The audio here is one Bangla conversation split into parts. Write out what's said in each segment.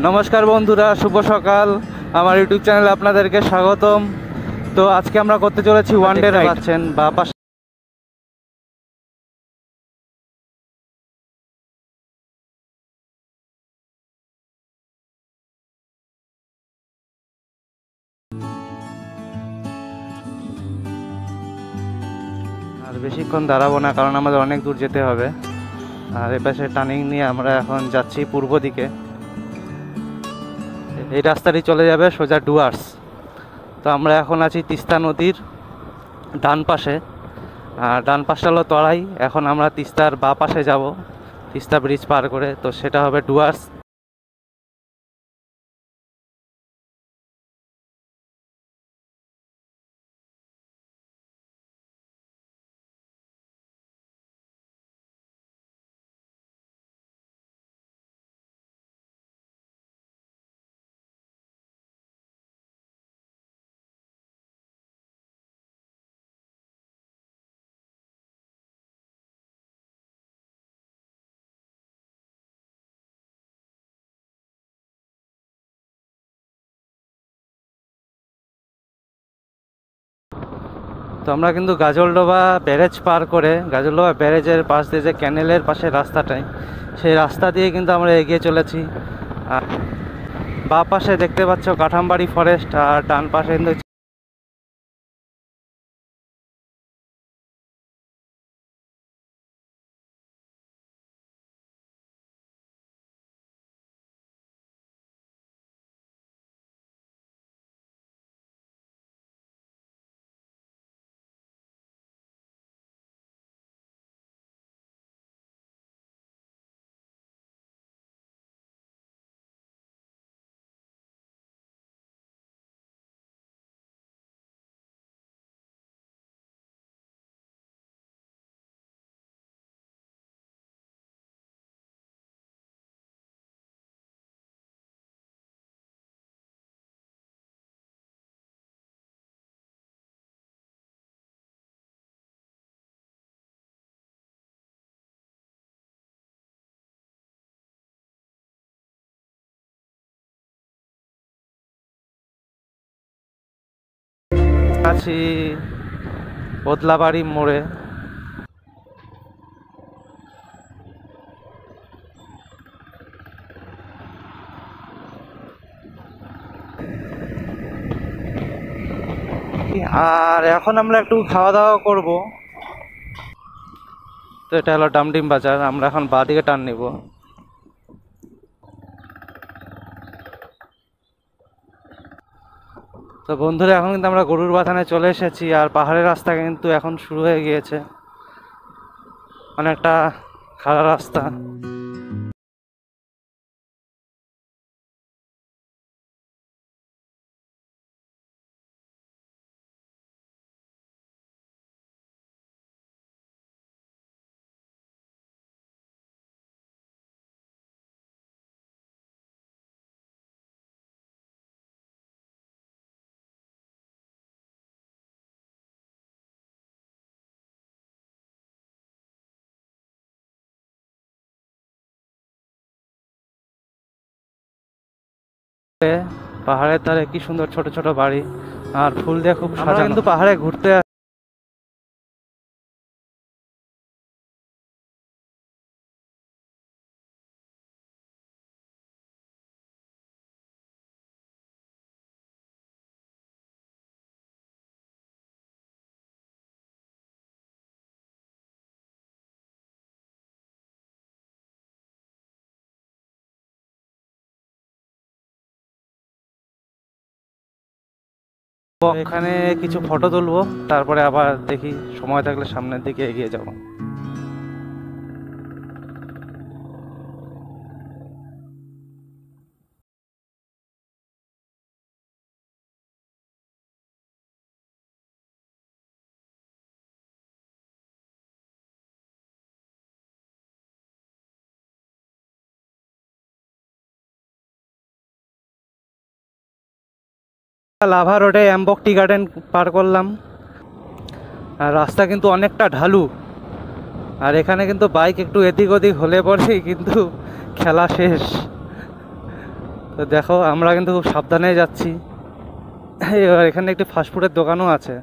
নমস্কার বন্ধুরা, শুভ সকাল। আমার ইউটিউব চ্যানেলে আপনাদেরকে স্বাগতম। তো আজকে আমরা করতে চলেছি ওয়ান ডে রাইড। পাচ্ছেন বা পাশে আর বেশিক্ষণ দাঁড়াবো না, কারণ আমাদের অনেক দূর যেতে হবে। আর এপাশে টার্নিং নিয়ে আমরা এখন যাচ্ছি পূর্ব দিকে। এই রাস্তাটি চলে যাবে সোজা ডুয়ার্স। তো আমরা এখন আছি তিস্তা নদীর ডান পাশে, আর ডান পাশটা হলো তরাই। এখন আমরা তিস্তার বাঁ পাশে যাব, তিস্তা ব্রিজ পার করে। তো সেটা হবে ডুয়ার্স। তো আমরা কিন্তু গাজলডোবা ব্যারেজ পার করে, গাজলডোবা ব্যারেজের পাশ দিয়ে যে ক্যানেলের পাশে রাস্তাটায়, সেই রাস্তা দিয়ে কিন্তু আমরা এগিয়ে চলেছি। আর বাঁ পাশে দেখতে পাচ্ছ কাঠামবাড়ি ফরেস্ট, আর ডান পাশে কিন্তু আছি বদলাবাড়ি মোড়ে। আর এখন আমরা একটু খাওয়া দাওয়া করব। তো এটা হলো ডামডিম বাজার। আমরা এখন বাঁ দিকে টার্ন নিব। তো বন্ধুরা, এখন কিন্তু আমরা গরুর বাথানে চলে এসেছি। আর পাহাড়ের রাস্তা কিন্তু এখন শুরু হয়ে গিয়েছে, অনেকটা খাড়া রাস্তা। পাহাড়ের ধারে কি সুন্দর ছোট ছোট বাড়ি, আর ফুল দিয়ে খুব সাজানো। কিন্তু পাহাড়ে ঘুরতে এখানে কিছু ফটো তুলবো, তারপরে আবার দেখি সময় থাকলে সামনের দিকে এগিয়ে যাব। লাভা রোডে অ্যাম্বক টি গার্ডেন পার করলাম। আর রাস্তা কিন্তু অনেকটা ঢালু, আর এখানে কিন্তু বাইক একটু এদিক ওদিক হলে পরেই কিন্তু খেলা শেষ। তো দেখো আমরা কিন্তু খুব সাবধানে যাচ্ছি। এবার এখানে একটি ফাস্টফুডের দোকানও আছে।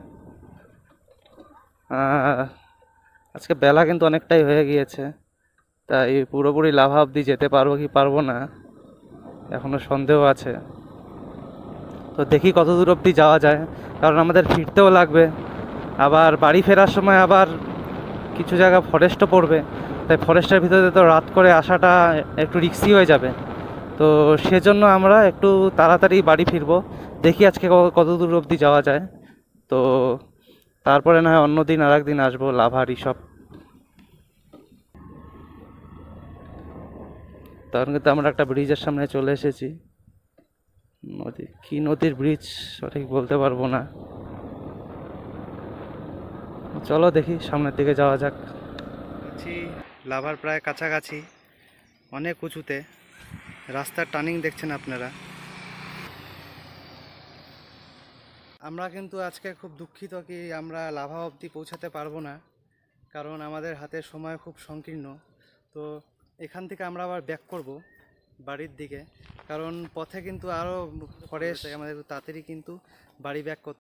আজকে বেলা কিন্তু অনেকটাই হয়ে গিয়েছে, তাই পুরোপুরি লাভা অবধি যেতে পারবো কি পারবো না এখনো সন্দেহ আছে। তো দেখি কত দূর অবধি যাওয়া যায়, কারণ আমাদের ফিরতেও লাগবে, আবার বাড়ি ফেরার সময় আবার কিছু জায়গা ফরেস্টও পড়বে, তাই ফরেস্টের ভিতরে তো রাত করে আসাটা একটু রিস্কি হয়ে যাবে। তো সেজন্য আমরা একটু তাড়াতাড়ি বাড়ি ফিরবো। দেখি আজকে কত দূর অবধি যাওয়া যায়। তো তারপরে না হয় অন্য দিন আর একদিন আসবো লাভার সব। তখন কিন্তু আমরা একটা ব্রিজের সামনে চলে এসেছি। নদী কি নদীর ব্রিজ সঠিক বলতে পারবো না। চলো দেখি সামনের দিকে যাওয়া যাক। লাভার প্রায় কাছাকাছি, অনেক উঁচুতে, রাস্তার টার্নিং দেখছেন আপনারা। আমরা কিন্তু আজকে খুব দুঃখিত কি আমরা লাভা অবধি পৌঁছাতে পারবো না, কারণ আমাদের হাতে সময় খুব সংকীর্ণ। তো এখান থেকে আমরা আবার ব্যাক করব বাড়ির দিকে, কারণ পথে কিন্তু আরও ফরেস্ট, আমাদের তাড়াতাড়ি কিন্তু বাড়ি ব্যাক করতে।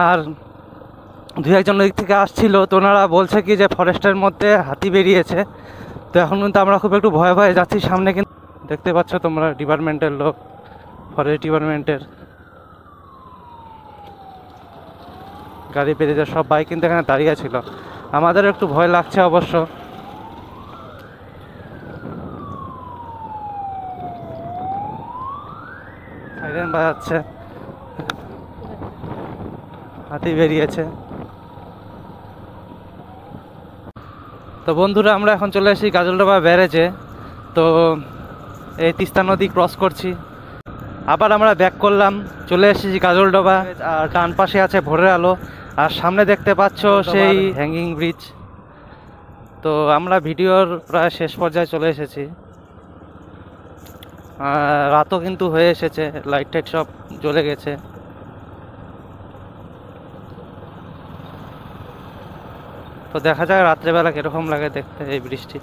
আর দু একজন দিক থেকে আসছিল, তো ওনারা বলছে কি যে ফরেস্টের মধ্যে হাতি বেরিয়েছে। তো এখন কিন্তু আমরা খুব একটু ভয়ে ভয়ে যাচ্ছি। সামনে কিন্তু দেখতে পাচ্ছ তোমরা ডিপার্টমেন্টের লোক, ফরেস্ট ডিপার্টমেন্টের গাড়ি বেরিয়েছে, সব বাইক কিন্তু এখানে দাঁড়িয়ে ছিল। আমাদের একটু ভয় লাগছে অবশ্য। সাইরেন বাজাচ্ছে, হাতি বেরিয়েছে। তো বন্ধুরা আমরা এখন চলে এসেছি গাজলডোবা ব্যারেজে। তো এই তিস্তা নদী ক্রস করছি, আবার আমরা ব্যাক করলাম, চলে এসেছি গাজলডোবা। আর ডান পাশে আছে ভোরের আলো, আর সামনে দেখতে পাচ্ছ সেই হ্যাঙ্গিং ব্রিজ। তো আমরা ভিডিওর প্রায় শেষ পর্যায়ে চলে এসেছি। রাতও কিন্তু হয়ে এসেছে, লাইট টাইট সব জ্বলে গেছে। তো দেখা যাক রাত্রেবেলা কিরকম লাগে দেখতে এই বৃষ্টি।